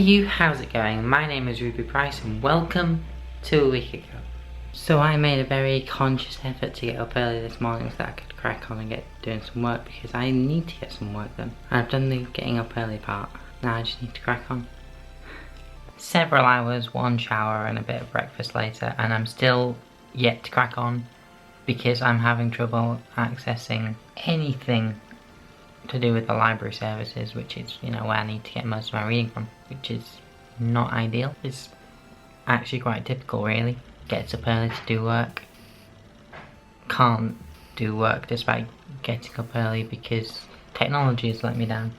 you, how's it going? My name is Ruby Price and welcome to a week ago. So I made a very conscious effort to get up early this morning so that I could crack on and get doing some work because I need to get some work done. I've done the getting up early part, now I just need to crack on. Several hours, one shower and a bit of breakfast later, and I'm still yet to crack on because I'm having trouble accessing anything to do with the library services, which is, you know, where I need to get most of my reading from, which is not ideal. It's actually quite typical, really. Gets up early to do work, can't do work despite getting up early because technology has let me down.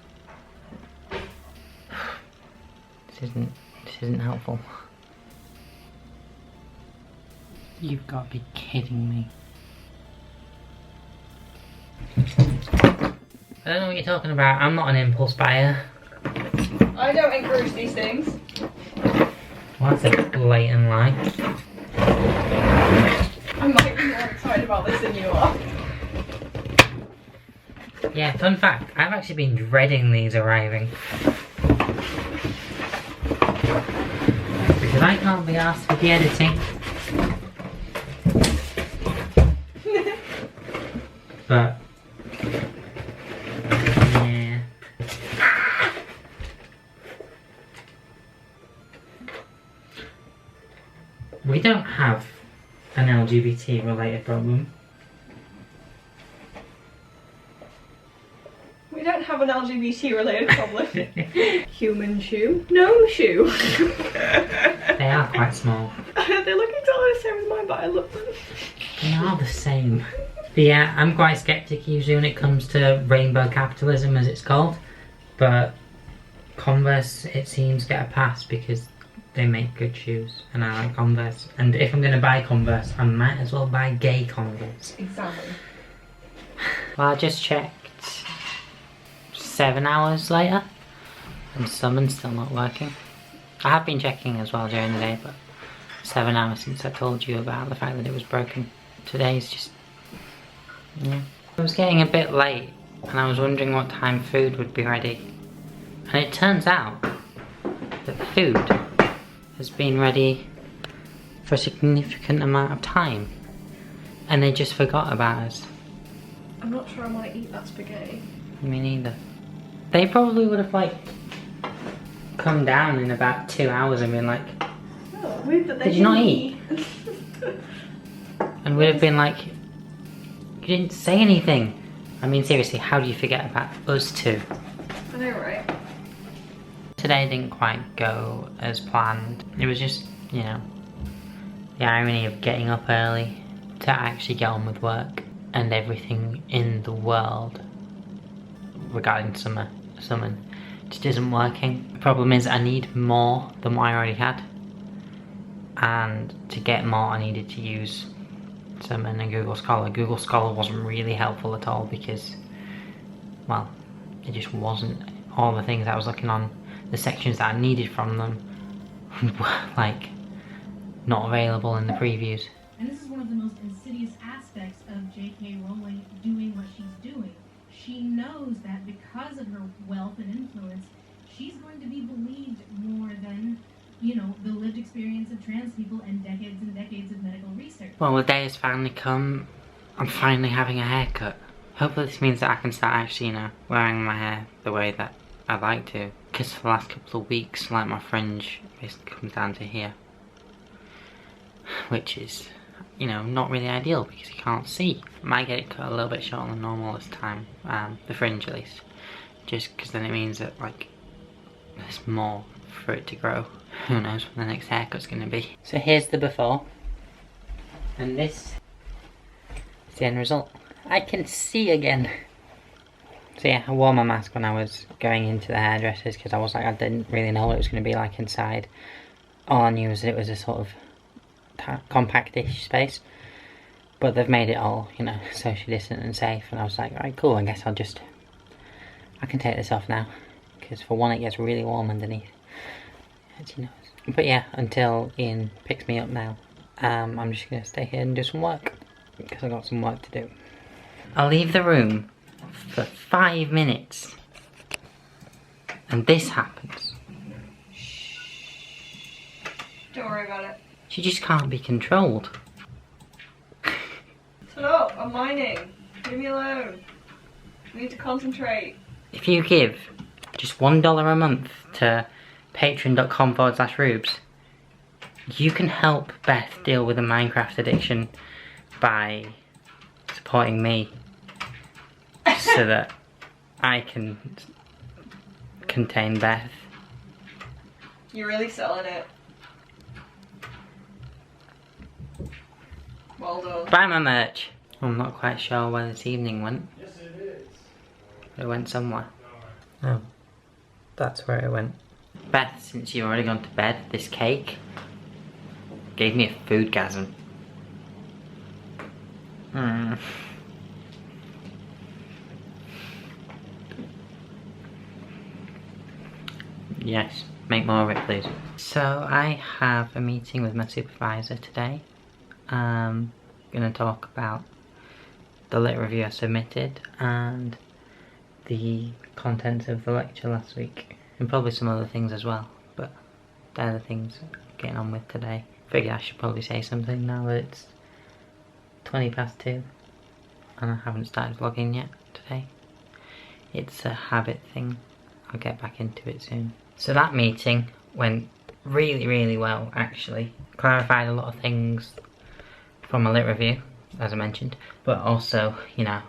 This isn't helpful. You've got to be kidding me. I don't know what you're talking about. I'm not an impulse buyer. I don't encourage these things. Well, that's a blatant lie. I might be more excited about this than you are. Yeah, fun fact, I've actually been dreading these arriving. Because I can't be asked with the editing. But yeah. We don't have an LGBT related problem. We don't have an LGBT related problem. Human shoe, gnome shoe. They are quite small. They look exactly the same as mine, but I love them. They are the same. But yeah, I'm quite skeptic usually when it comes to rainbow capitalism, as it's called. But Converse, it seems, get a pass because they make good shoes and I like Converse. And if I'm going to buy Converse, I might as well buy gay Converse. Exactly. Well, I just checked 7 hours later and Summon's still not working. I have been checking as well during the day, but 7 hours since I told you about the fact that it was broken. Today's just... yeah. It was getting a bit late and I was wondering what time food would be ready. And it turns out that food has been ready for a significant amount of time. And they just forgot about us. I'm not sure I want to eat that spaghetti. Me neither. They probably would have like come down in about 2 hours and been like, oh, weird that they did you not eat? And we'd have been like, you didn't say anything. I mean, seriously, how do you forget about us two? I know, right? Today didn't quite go as planned. It was just, you know, the irony of getting up early to actually get on with work and everything in the world regarding summon just isn't working. The problem is I need more than what I already had, and to get more I needed to use Summon and Google Scholar. Google Scholar wasn't really helpful at all because, well, it just wasn't. All the things I was looking on, the sections that I needed from them were like not available in the previews. And this is one of the most insidious aspects of J.K. Rowling doing what she's doing. She knows that because of her wealth and influence, she's going to be believed more than, you know, the lived experience of trans people and decades of medical research. Well, the day has finally come. I'm finally having a haircut. Hopefully this means that I can start actually, you know, wearing my hair the way that I'd like to. Because for the last couple of weeks, like, my fringe basically comes down to here. Which is, you know, not really ideal because you can't see. I might get it cut a little bit shorter than normal this time. The fringe at least. Just because then it means that, like, there's more for it to grow. Who knows when the next haircut's going to be. So here's the before. And this is the end result. I can see again. So yeah, I wore my mask when I was going into the hairdressers because I was like, I didn't really know what it was going to be like inside. All I knew was that it was a sort of compact-ish space. But they've made it all, you know, socially distant and safe. And I was like, alright, cool, I guess I can take this off now. Because for one, it gets really warm underneath. As you know. But yeah, until Ian picks me up now, I'm just going to stay here and do some work. Because I've got some work to do. I'll leave the room for 5 minutes and this happens. Don't worry about it. She just can't be controlled. Shut up, I'm mining. Leave me alone. I need to concentrate. If you give just $1 a month to patreon.com/Ruubez, you can help Beth deal with a Minecraft addiction by supporting me so that I can contain Beth. You're really selling it. Well done. Buy my merch. I'm not quite sure where this evening went. Yes, it is. It went somewhere. Oh, that's where it went. Beth, since you've already gone to bed, this cake gave me a foodgasm. Yes, make more of it, please. So I have a meeting with my supervisor today. Gonna talk about the lit review I submitted and the contents of the lecture last week, and probably some other things as well, but they're the things I'm getting on with today. Figured I should probably say something now that it's 2:20 and I haven't started vlogging yet today. It's a habit thing. I'll get back into it soon. So that meeting went really well, actually. Clarified a lot of things from my lit review, as I mentioned, but also, you know,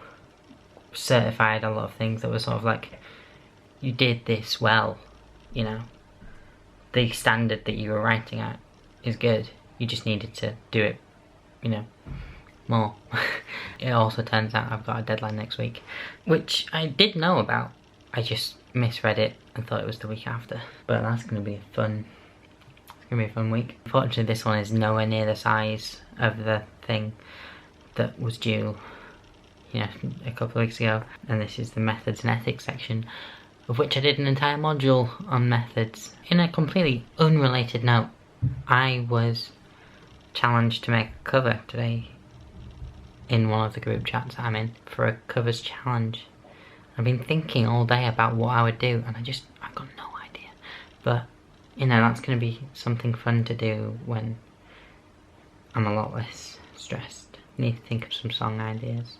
certified a lot of things that were sort of like, you did this well, you know. The standard that you were writing at is good. You just needed to do it, you know, more. It also turns out I've got a deadline next week, which I did know about. I just misread it and thought it was the week after. But that's gonna be a fun week. Unfortunately, this one is nowhere near the size of the thing that was due, you know, a couple of weeks ago. And this is the methods and ethics section, of which I did an entire module on methods. In a completely unrelated note, I was challenged to make a cover today in one of the group chats that I'm in for a covers challenge. I've been thinking all day about what I would do, and I've got no idea. But, you know, that's going to be something fun to do when I'm a lot less stressed. I need to think of some song ideas.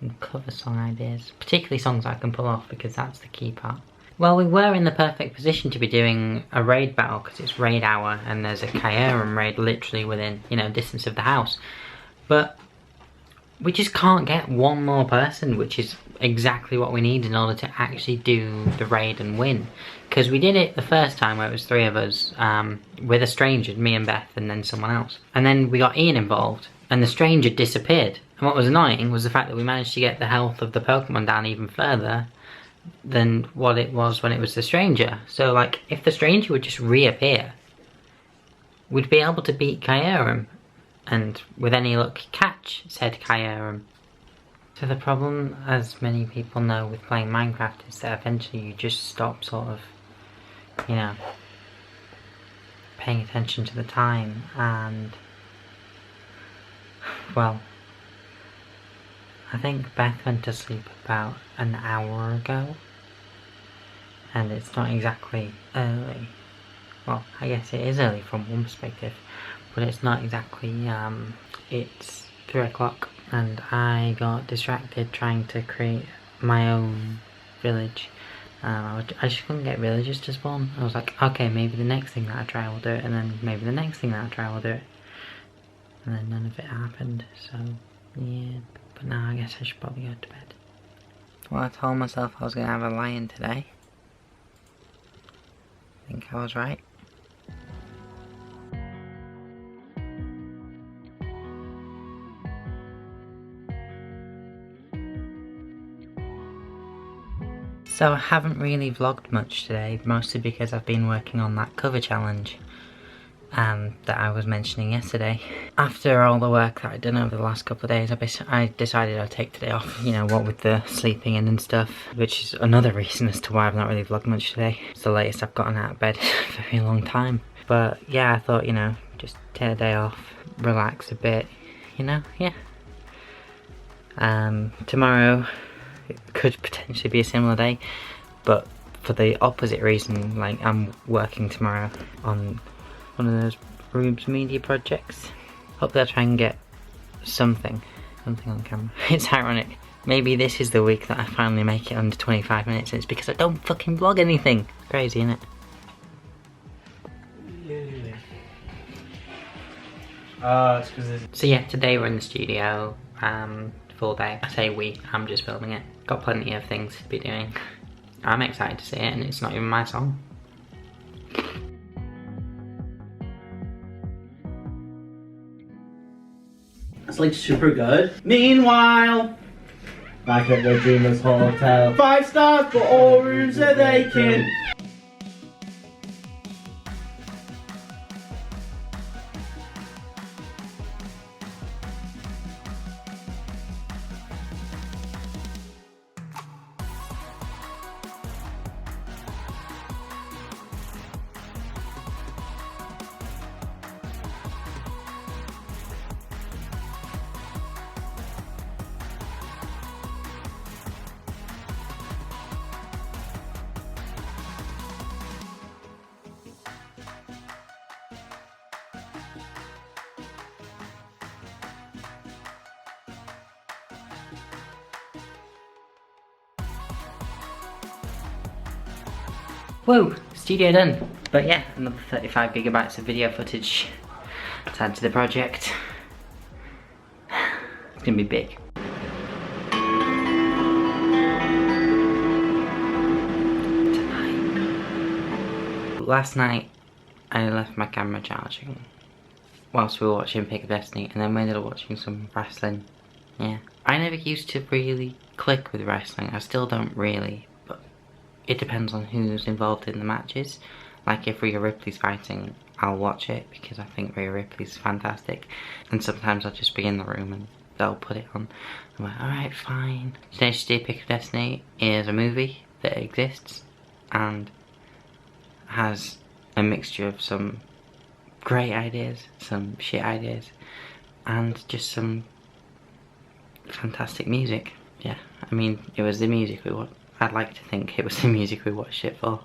Some cover song ideas. Particularly songs I can pull off, because that's the key part. Well, we were in the perfect position to be doing a raid battle, because it's raid hour, and there's a Kyurem raid literally within, you know, distance of the house. But we just can't get one more person, which is exactly what we need in order to actually do the raid and win. Because we did it the first time where it was 3 of us, with a stranger, me and Beth, and then someone else. And then we got Ian involved, and the stranger disappeared. And what was annoying was the fact that we managed to get the health of the Pokemon down even further than what it was when it was the stranger. So, like, if the stranger would just reappear, we'd be able to beat Kyurem, and with any luck catch said Kyurem. So the problem, as many people know with playing Minecraft, is that eventually you just stop sort of, you know, paying attention to the time, and, well, I think Beth went to sleep about an hour ago, and it's not exactly early. Well, I guess it is early from one perspective, but it's not exactly, it's 3 o'clock, and I got distracted trying to create my own village. I just couldn't get villagers to spawn. I was like, okay, maybe the next thing that I try will do it, and then maybe the next thing that I try will do it. And then none of it happened, so yeah. But now I guess I should probably go to bed. Well, I told myself I was going to have a lion today. I think I was right. So I haven't really vlogged much today, mostly because I've been working on that cover challenge that I was mentioning yesterday. After all the work that I'd done over the last couple of days, I decided I'd take today off, you know, what with the sleeping in and stuff, which is another reason as to why I've not really vlogged much today. It's the latest I've gotten out of bed in a very long time. But yeah, I thought, you know, just take a day off, relax a bit, you know, yeah. Tomorrow it could potentially be a similar day, but for the opposite reason. Like, I'm working tomorrow on one of those Ruubez media projects. Hopefully I'll try and get something on camera. It's ironic. Maybe this is the week that I finally make it under 25 minutes, and it's because I don't fucking vlog anything. Crazy, isn't it? It's because So yeah, today we're in the studio, full day. I say we, I'm just filming it. Got plenty of things to be doing. I'm excited to see it, and it's not even my song. it's like super good. Meanwhile, back at the Dreamers Hotel, 5 stars but all rooms are vacant. Whoa, studio done. But yeah, another 35 gigabytes of video footage to add to the project. It's gonna be big. Tonight. Last night, I left my camera charging whilst we were watching Pick of Destiny, and then we ended up watching some wrestling. Yeah. I never used to really click with wrestling. I still don't really. It depends on who's involved in the matches. Like if Rhea Ripley's fighting, I'll watch it because I think Rhea Ripley's fantastic. And sometimes I'll just be in the room and they'll put it on. I'm like, alright, fine. Tenacious D Pick of Destiny is a movie that exists and has a mixture of some great ideas, some shit ideas, and just some fantastic music. Yeah, I mean, it was the music we watched. I'd like to think it was the music we watched it for.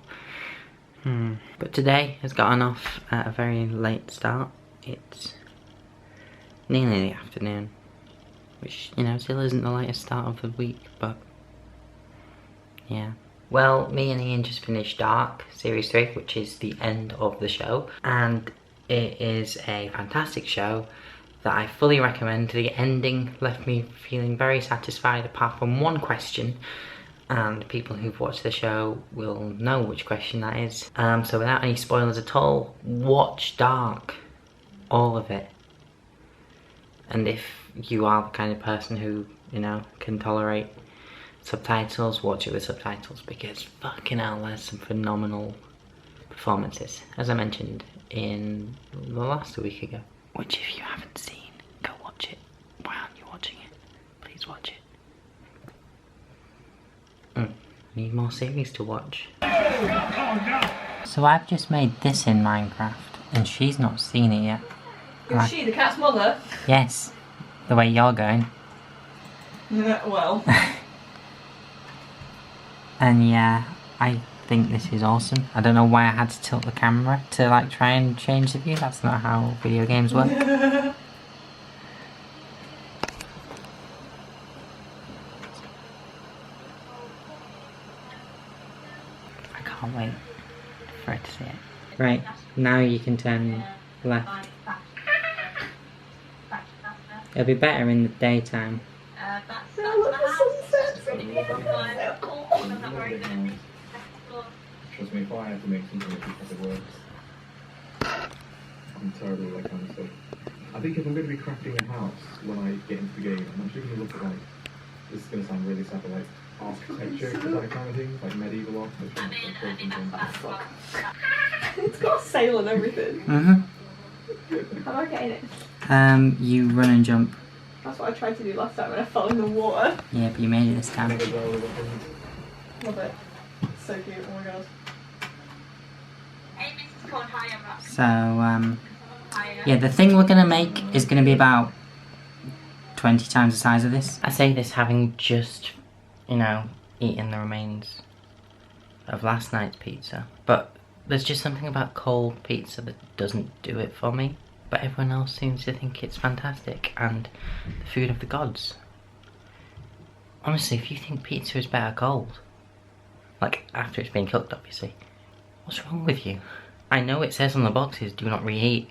But today has gotten off at a very late start. It's nearly the afternoon, which, you know, still isn't the latest start of the week, but yeah. Well, me and Ian just finished Dark Series 3, which is the end of the show, and it is a fantastic show that I fully recommend. The ending left me feeling very satisfied apart from one question. And people who've watched the show will know which question that is. So without any spoilers at all, watch Dark. All of it. And if you are the kind of person who, you know, can tolerate subtitles, watch it with subtitles, because fucking hell, there's some phenomenal performances. As I mentioned in the last week ago. Which if you haven't seen, go watch it. Why aren't you watching it? Please watch it. Need more series to watch. So I've just made this in Minecraft, and she's not seen it yet. Is she the cat's mother? Yes, the way you're going. Well. And yeah, I think this is awesome. I don't know why I had to tilt the camera to like try and change the view. That's not how video games work. Can't wait for her to see it. Right, now you can turn left. It'll be better in the daytime. Trust me, if I have to make something because it works, I'm terrible at that kind of stuff. I think if I'm going to be crafting a house when I get into the game, I'm actually going to look at like, this is going to sound really sad, but like architecture, that kind of thing, like medieval architecture. It's got a sail and everything. How do I get in it? You run and jump. That's what I tried to do last time when I fell in the water. Yeah, but you made it this time. Love it. It's so cute, oh my god. So, yeah, the thing we're gonna make is gonna be about 20 times the size of this. I say this having just, you know, eaten the remains of last night's pizza. But there's just something about cold pizza that doesn't do it for me. But everyone else seems to think it's fantastic and the food of the gods. Honestly, if you think pizza is better cold, like after it's been cooked obviously, what's wrong with you? I know it says on the boxes do not reheat,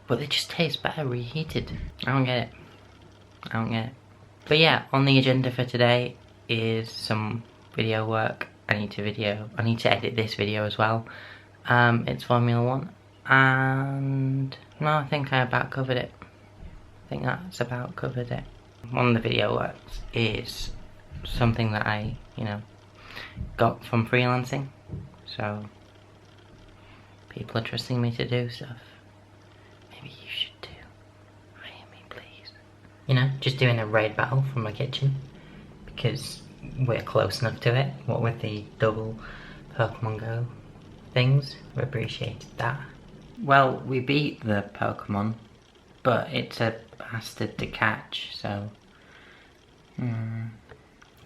but they just taste better reheated. I don't get it. I don't get it. But yeah, on the agenda for today is some video work. I need to edit this video as well. It's Formula 1. And no, I think I about covered it. I think that's about covered it. One of the video works is something that I, got from freelancing. So people are trusting me to do stuff. Maybe you should too. Hire me, please. Just doing a raid battle from my kitchen because we're close enough to it. What with the double Pokemon Go things, we appreciated that. Well, we beat the Pokemon, but it's a bastard to catch, so...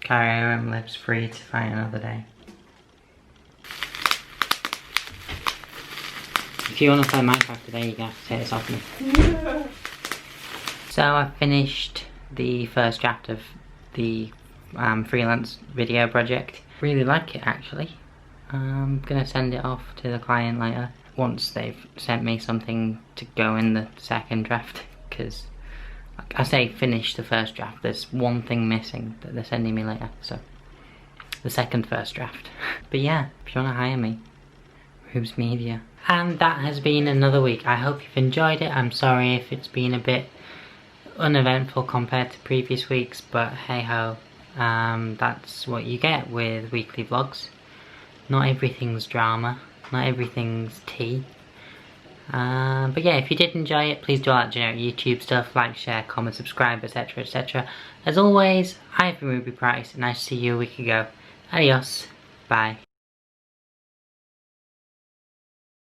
Kyurem lives free to fight another day. If you want to play Minecraft today, you're going to have to take this off me. So I finished the first draft of the freelance video project. Really like it actually. I'm going to send it off to the client later, once they've sent me something to go in the second draft, because like I say finish the first draft, there's one thing missing that they're sending me later, so the first draft. But yeah, if you want to hire me, Ruubez Media. And that has been another week. I hope you've enjoyed it. I'm sorry if it's been a bit uneventful compared to previous weeks, but hey ho, that's what you get with weekly vlogs. Not everything's drama. Not everything's tea. But yeah, if you did enjoy it, please do all that generic YouTube stuff, like, share, comment, subscribe, etc, etc. As always, I've been Ruby Price, and I see you a week ago. Adios. Bye.